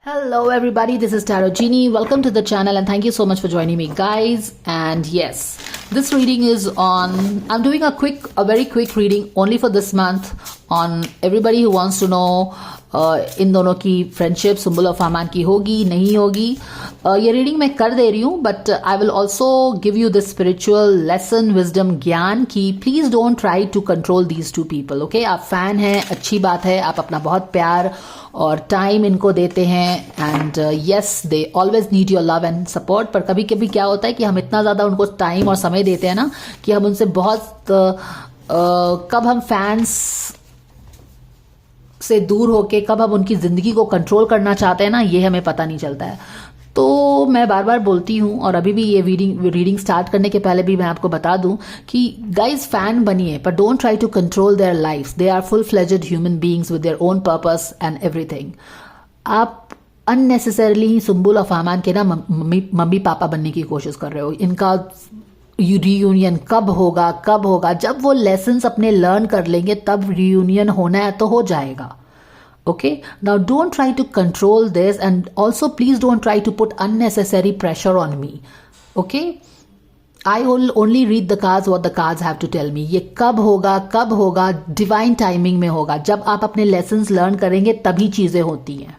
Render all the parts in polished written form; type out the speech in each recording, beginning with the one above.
Hello everybody, this is Tarot Genie. Welcome to the channel and thank you so much for joining me guys. And yes, this reading is on, I'm doing a very quick reading only for this month on everybody who wants to know इन दोनों की friendship Sumbul और फरमान की होगी नहीं होगी. ये reading मैं कर दे रही हूँ but I will also give you this spiritual lesson wisdom ज्ञान की please don't try to control these two people. Okay, आप फैन हैं, अच्छी बात है, आप अपना बहुत प्यार और टाइम इनको देते हैं and yes they always need your love and support. पर कभी कभी क्या होता है कि हम इतना ज़्यादा उनको टाइम और समय देते हैं ना कि हम उनसे बहुत कब हम फैंस से दूर होके कब हम उनकी जिंदगी को कंट्रोल करना चाहते हैं ना, ये हमें पता नहीं चलता है. तो मैं बार बार बोलती हूँ और अभी भी ये रीडिंग स्टार्ट करने के पहले भी मैं आपको बता दूं कि गाइज फैन बनिए पर don't try to control their life. They are full fledged human beings with their own purpose and everything. आप अननेसेसरली सुंबुल और फरमान के ना मम्मी पापा बनने की कोशिश कर रहे हो. इनका रियूनियन कब होगा जब वो लेसन्स अपने लर्न कर लेंगे तब रियूनियन होना है तो हो जाएगा. Okay, now don't try to control this and also please don't try to put unnecessary pressure on me. Okay, I will only read the cards what the cards have to tell me. ये कब होगा divine timing में होगा. जब आप अपने lessons learn करेंगे तभी चीजें होती हैं.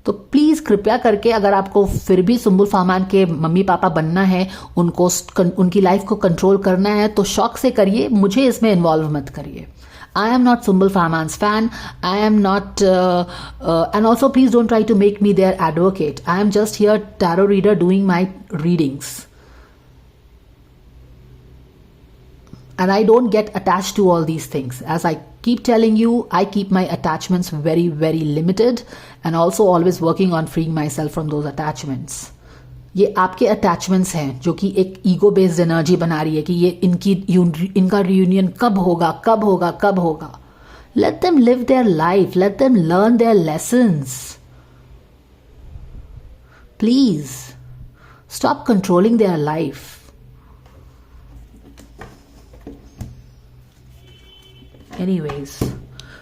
तो प्लीज कृपया करके अगर आपको फिर भी सुंबुल फरमान के मम्मी पापा बनना है, उनकी लाइफ को कंट्रोल करना है तो शौक से करिए, मुझे इसमें इन्वॉल्व मत करिए. I am not Sumbul Farman's fan. I am not, and also please don't try to make me their advocate. I am just here tarot reader doing my readings. And I don't get attached to all these things. As I keep telling you, I keep my attachments very, very limited and also always working on freeing myself from those attachments. ये आपके attachments हैं जो कि एक ego based energy बना रही है कि ये इनका रियूनियन कब होगा. Let them live their life, let them learn their lessons. Please stop controlling their life. Anyways,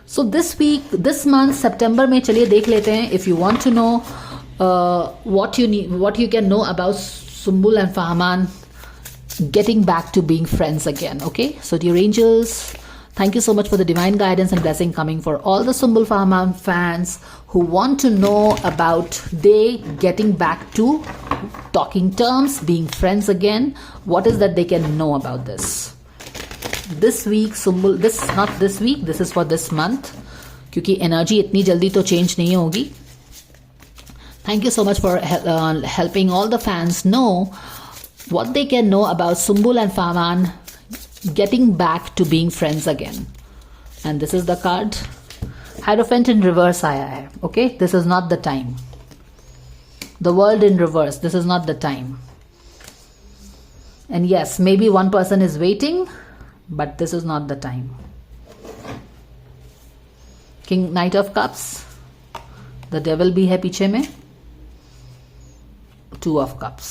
so this month सितंबर में चलिए देख लेते हैं. If you want to know what you can know about Sumbul and Farman getting back to being friends again. Okay, so dear angels, thank you so much for the divine guidance and blessing coming for all the Sumbul Farman fans who want to know about they getting back to talking terms, being friends again. What is that they can know about this week? Sumbul, not this week, this is for this month, क्योंकि energy इतनी जल्दी तो change नहीं होगी. Thank you so much for helping all the fans know what they can know about Sumbul and Farman getting back to being friends again. And this is the card. Hierophant in reverse आया है. Okay, this is not the time. The world in reverse. This is not the time. And yes, maybe one person is waiting, but this is not the time. Knight of Cups. The devil भी है पीछे में. Two of Cups.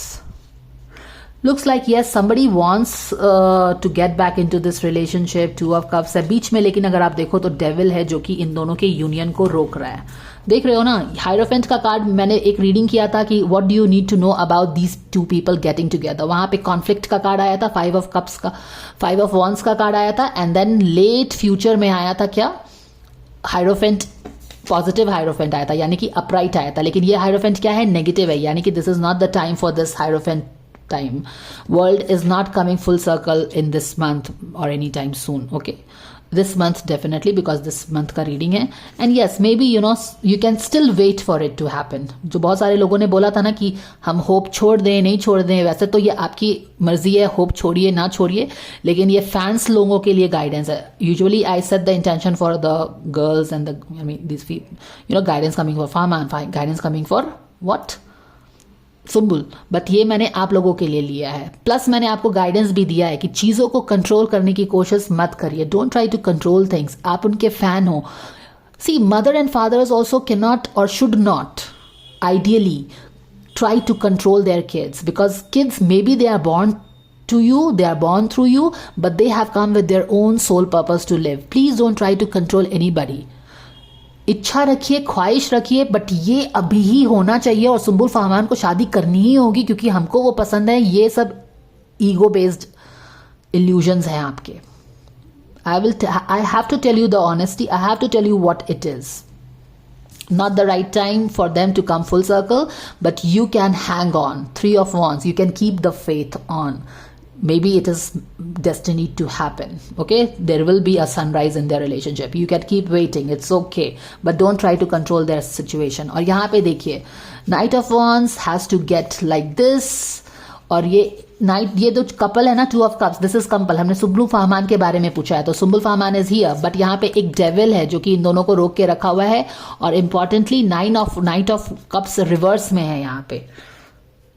Looks like yes, somebody wants to get back into this relationship. Two of Cups है बीच में, लेकिन अगर आप देखो तो डेविल है जो कि इन दोनों के यूनियन को रोक रहा है. देख रहे हो ना, हायरोफेंट का कार्ड मैंने एक रीडिंग किया था कि what do you need to know about these two people getting together. वहां पे कॉन्फ्लिक्ट का कार्ड आया था, फाइव ऑफ कप्स का, फाइव ऑफ वॉन्स का कार्ड आया था एंड देन लेट फ्यूचर में आया था क्या, हायरोफेंट पॉजिटिव हायरोफेंट आया था, यानी कि अपराइट आया था. लेकिन ये हायरोफेंट क्या है, नेगेटिव है, यानी कि this is not the time for this hierophant time. World is not coming full circle in this month और any time soon. Okay, this month definitely because this month का रीडिंग है. And yes, maybe you can still wait for it to happen. जो बहुत सारे लोगों ने बोला था ना कि हम होप छोड़ दें नहीं छोड़ दें, वैसे तो ये आपकी मर्जी है, होप छोड़िए ना छोड़िए, लेकिन ये फैंस लोगों के लिए गाइडेंस है. Usually I set the intention for the girls and this guidance coming for farmer, guidance coming for what, Sumbul. But ये मैंने आप लोगों के लिए लिया है. प्लस मैंने आपको गाइडेंस भी दिया है कि चीजों को कंट्रोल करने की कोशिश मत करिए. Don't try to control things. आप उनके फैन हो. See, mother and fathers also can not और should not ideally try to control their kids, because kids, maybe they are born to you, they are born through you, but they have come with their own soul purpose to live. Please don't try to control anybody. इच्छा रखिए, ख्वाहिश रखिए, but ये अभी ही होना चाहिए और सुम्बुल फहमान को शादी करनी ही होगी क्योंकि हमको वो पसंद है। ये सब ईगो बेस्ड इल्यूजन्स हैं आपके। I have to tell you the honesty, I have to tell you what it is. Not the right time for them to come full circle, but you can hang on. Three of Wands, you can keep the faith on. Maybe it is destined to happen. Okay, there will be a sunrise in their relationship. You can keep waiting, it's okay, but don't try to control their situation. और यहाँ पे देखिए, Knight of Wands has to get like this. और ये जो couple है ना, 2 of Cups, this is couple. हमने सुम्बुल फहमान के बारे में पूछा है, तो Sumbul Fahmaan is here, but यहाँ पे एक डेविल है जो कि इन दोनों को रोक के रखा हुआ है। और importantly night of cups reverse में है यहाँ पे।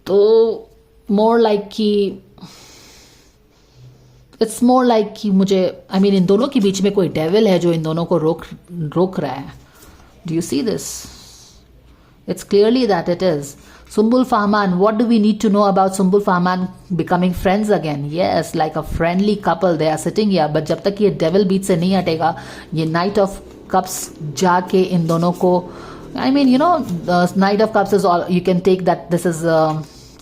तो मोर लाइक कि इट्स मोर लाइक कि मुझे इन दोनों के बीच में कोई डेविल है जो इन दोनों को रोक रहा है। Do you see this? It's clearly that it is. Sumbul Fahman, what do we need to know about Sumbul Fahman becoming friends again? Yes, like a friendly couple, they are sitting here. But जब तक ये devil beat से नहीं हटेगा, ये Knight of Cups जाके इन दोनों को, Knight of Cups is all, you can take that this is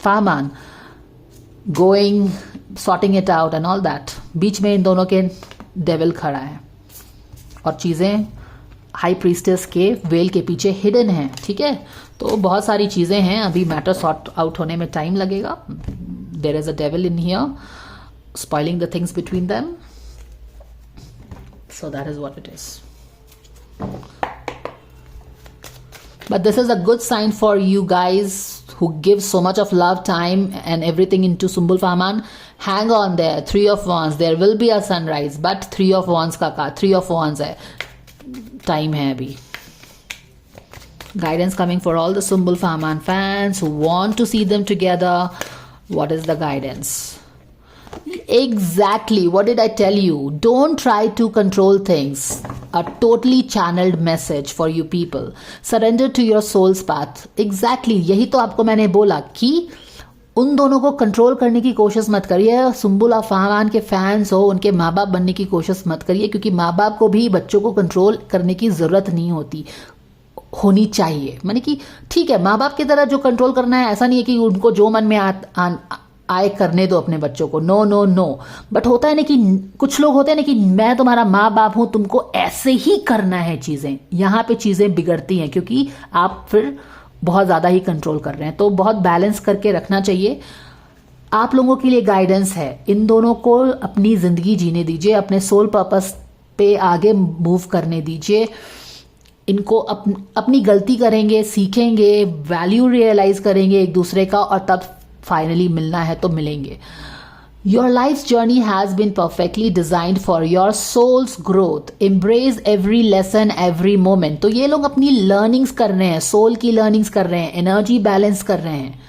Fahman going, sorting it out and all that. बीच में इन दोनों के devil खड़ा है और चीज़ें हाई प्रीस्टेस के वेल के पीछे हिडन है। ठीक है, तो बहुत सारी चीजें हैं, अभी मैटर सॉर्ट आउट होने में टाइम लगेगा। There is a devil in here spoiling the things between them, so that is what it is. But this is a good sign for you guys who give so much of love, time and everything into Sumbul Fahman. Hang on there. 3 of Wands. There will be a sunrise. But 3 of Wands का 3 of Wands है. Time है अभी. Guidance coming for all the Sumbul Fahman fans who want to see them together. What is the guidance? Exactly. What did I tell you? Don't try to control things. A totally channeled message for you people. Surrender to your soul's path. Exactly. यही तो आपको मैंने बोला कि उन दोनों को control करने की कोशिश मत करिए। सुम्बुल और फहमान के फैंस हो, उनके माँ बाप बनने की कोशिश मत करिए, क्योंकि माँ बाप को भी बच्चों को कंट्रोल करने की जरूरत नहीं होनी चाहिए। माने कि ठीक है, माँ बाप की तरह जो कंट्रोल करना है, ऐसा नहीं है कि उनको जो मन में आए करने दो अपने बच्चों को। No no no. बट होता है ना कि कुछ लोग होते हैं ना कि मैं तुम्हारा माँ बाप हूं, तुमको ऐसे ही करना है चीजें। यहां पे चीजें बिगड़ती हैं क्योंकि आप फिर बहुत ज्यादा ही कंट्रोल कर रहे हैं। तो बहुत बैलेंस करके रखना चाहिए। आप लोगों के लिए गाइडेंस है, इन दोनों को अपनी जिंदगी जीने दीजिए, अपने सोल पर्पस पे आगे मूव करने दीजिए। इनको अपनी गलती करेंगे, सीखेंगे, वैल्यू रियलाइज करेंगे एक दूसरे का, और तब फाइनली मिलना है तो मिलेंगे। Your life's journey has been perfectly designed for your soul's growth. Embrace every lesson, every moment. तो ये लोग अपनी लर्निंग्स कर रहे हैं, सोल की लर्निंग्स कर रहे हैं, एनर्जी बैलेंस कर रहे हैं,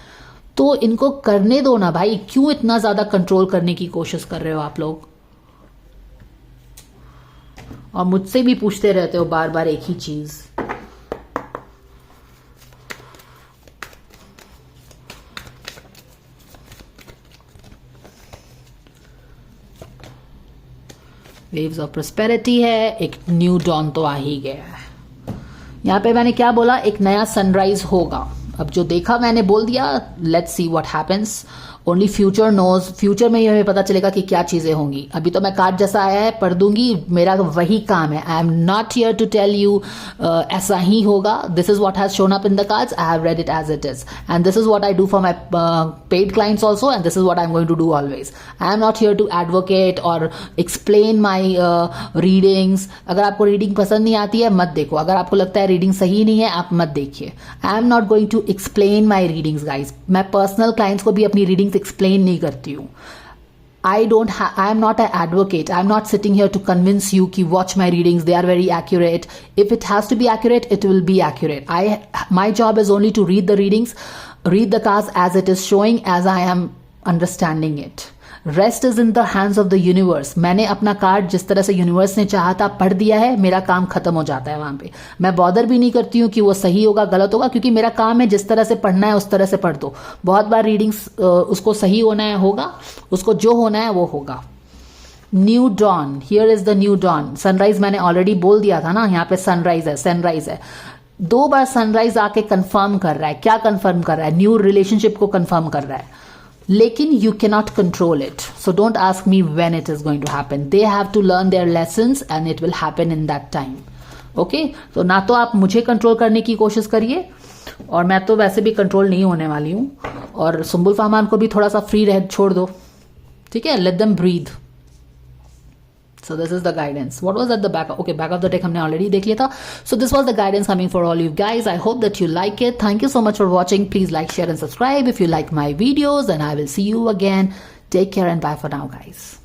तो इनको करने दो ना भाई। क्यों इतना ज्यादा कंट्रोल करने की कोशिश कर रहे हो आप लोग? और मुझसे भी पूछते रहते हो बार बार एक ही चीज। वेव्स ऑफ प्रोस्पेरिटी है, एक न्यू डॉन तो आ ही गया है। यहां पे मैंने क्या बोला? एक नया सनराइज होगा। अब जो देखा मैंने बोल दिया, let's see what happens. Only future knows. Future में ही हमें पता चलेगा कि क्या चीजें होंगी। अभी तो मैं कार्ड जैसा आया है पढ़ दूंगी, मेरा वही काम है। I am not here to tell you ऐसा ही होगा। This is what has shown up in the cards, I have read it as it is, and this is what I do for my paid clients also, and this is what I am going to do always. I am not here to advocate और explain my readings. अगर आपको reading पसंद नहीं आती है, मत देखो। अगर आपको लगता है रीडिंग सही नहीं है, आप मत देखिए। I am not going to explain my readings guys. मैं पर्सनल क्लाइंट्स को भी अपनी रीडिंग्स एक्सप्लेन नहीं करती हूँ। I am not an advocate. I'm not sitting here to convince you कि watch my readings, they are very accurate. If it has to be accurate, it will be accurate. My job is only to read the readings, read the cards as it is showing, as I am understanding it. Rest is in the hands of the universe. मैंने अपना card जिस तरह से universe ने चाहा था पढ़ दिया है, मेरा काम खत्म हो जाता है वहां पे। मैं बॉदर भी नहीं करती हूँ कि वो सही होगा गलत होगा, क्योंकि मेरा काम है जिस तरह से पढ़ना है उस तरह से पढ़ दो। बहुत बार रीडिंग्स उसको सही होना है होगा, उसको जो होना है वो होगा। New dawn, here is the new dawn. Sunrise मैंने ऑलरेडी बोल दिया था ना, यहाँ पे सनराइज है, सनराइज है। 2 बार सनराइज आके कंफर्म कर रहा है। क्या कंफर्म कर रहा है? न्यू रिलेशनशिप को कंफर्म कर रहा है, लेकिन you can not control it. So don't ask me when it is going to happen. They have to learn their lessons and it will happen in that time. Okay, तो ना तो आप मुझे कंट्रोल करने की कोशिश करिए, और मैं तो वैसे भी कंट्रोल नहीं होने वाली हूं, और सुम्बुल फाहमान को भी थोड़ा सा फ्री रह छोड़ दो, ठीक है? Let them breathe. So this is the guidance. What was at the back? Okay, back of the deck हमने already देख लिया था. So this was the guidance coming for all you guys. I hope that you like it. Thank you so much for watching. Please like, share and subscribe if you like my videos, and I will see you again. Take care and bye for now, guys.